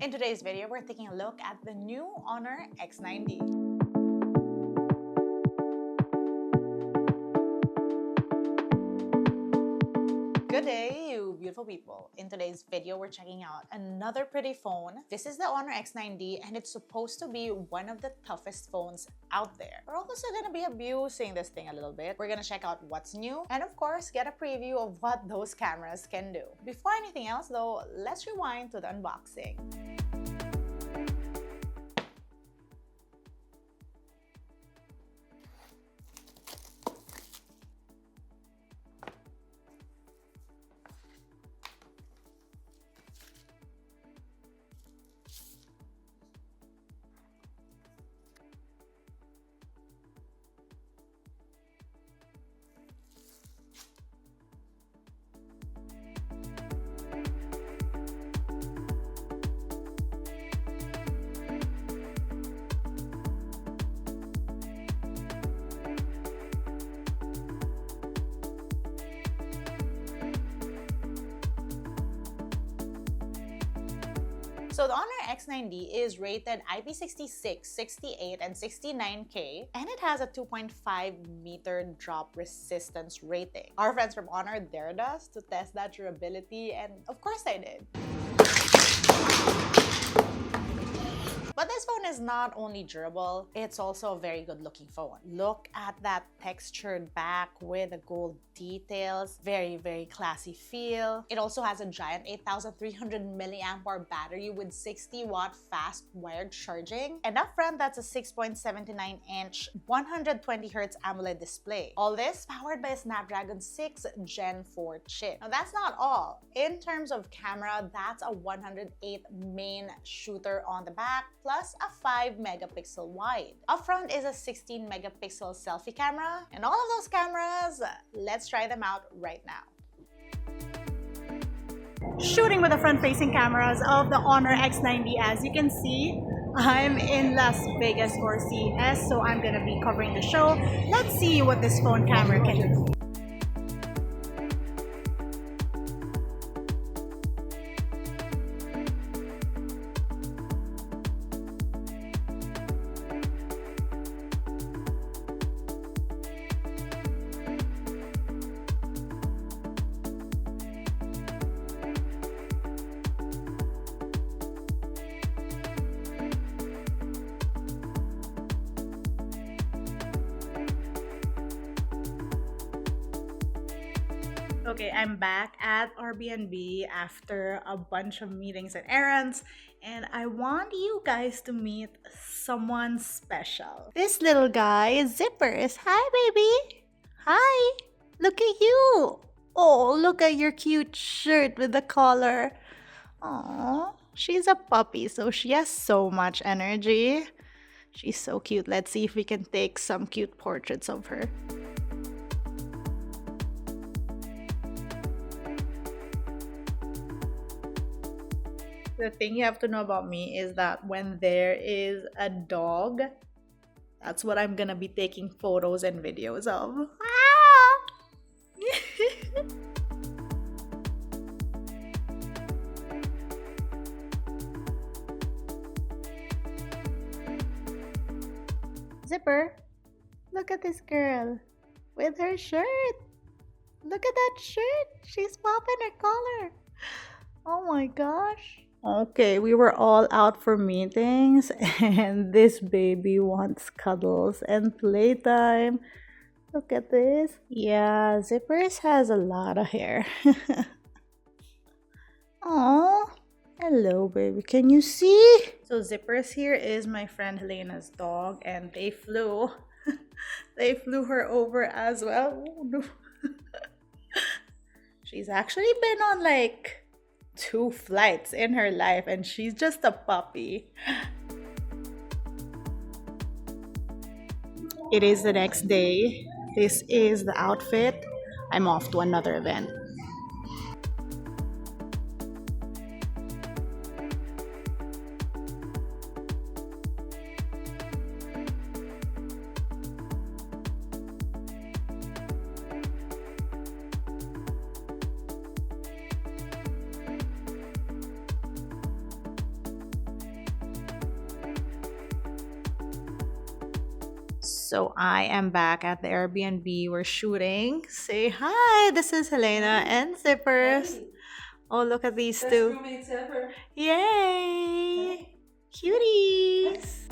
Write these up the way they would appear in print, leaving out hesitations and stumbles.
In today's video, we're taking a look at the new Honor X9d. Good day, you beautiful people. In today's video, we're checking out another pretty phone. This is the Honor X9d, and it's supposed to be one of the toughest phones out there. We're also gonna be abusing this thing a little bit. We're gonna check out what's new, and of course, get a preview of what those cameras can do. Before anything else though, let's rewind to the unboxing. So the Honor X9d is rated IP66, 68, and 69K, and it has a 2.5 meter drop resistance rating. Our friends from Honor dared us to test that durability, and of course I did. But this phone is not only durable, it's also a very good looking phone. Look at that textured back with the gold details. Very classy feel. It also has a giant 8300 milliamp hour battery with 60-watt fast wired charging. And up front, that's a 6.79 inch 120 Hz AMOLED display. All this powered by a Snapdragon 6 Gen 4 chip. Now that's not all. In terms of camera, that's a 108 main shooter on the back, plus a 5 megapixel wide. Up front is a 16 megapixel selfie camera, and all of those cameras, let's try them out right now. Shooting with the front-facing cameras of the Honor X9d. As you can see, I'm in Las Vegas for CES, so I'm gonna be covering the show. Let's see what this phone camera can do. Okay, I'm back at Airbnb after a bunch of meetings and errands, and I want you guys to meet someone special. This little guy is Zippers. Hi, baby. Hi. Look at you. Oh, look at your cute shirt with the collar. Aww, she's a puppy, so she has so much energy. She's so cute. Let's see if we can take some cute portraits of her. The thing you have to know about me is that when there is a dog, that's what I'm gonna be taking photos and videos of. Ah! Zipper, look at this girl with her shirt. Look at that shirt. She's popping her collar. Oh my gosh. Okay, we were all out for meetings, and this baby wants cuddles and playtime. Look at this. Yeah, Zippers has a lot of hair. Oh, hello, baby. Can you see? So Zippers here is my friend Helena's dog, and they flew. They flew her over as well. Oh, no. She's actually been on like 2 flights in her life, and she's just a puppy. It is the next day. This is the outfit. I'm off to another event. So I am back at the Airbnb. We're shooting. Say hi. This is Helena and Zippers. Hey, Oh, look at these best two. roommates ever. Yay! Hey. Cuties!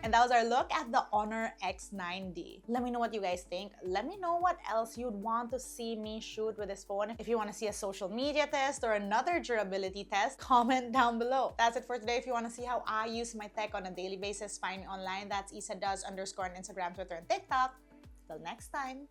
And that was our look at the Honor X9d. Let me know what you guys think. Let me know what else you'd want to see me shoot with this phone. If you want to see a social media test or another durability test, comment down below. That's it for today. If you want to see how I use my tech on a daily basis, find me online. That's isadoes_ on Instagram, Twitter, and TikTok. Till next time.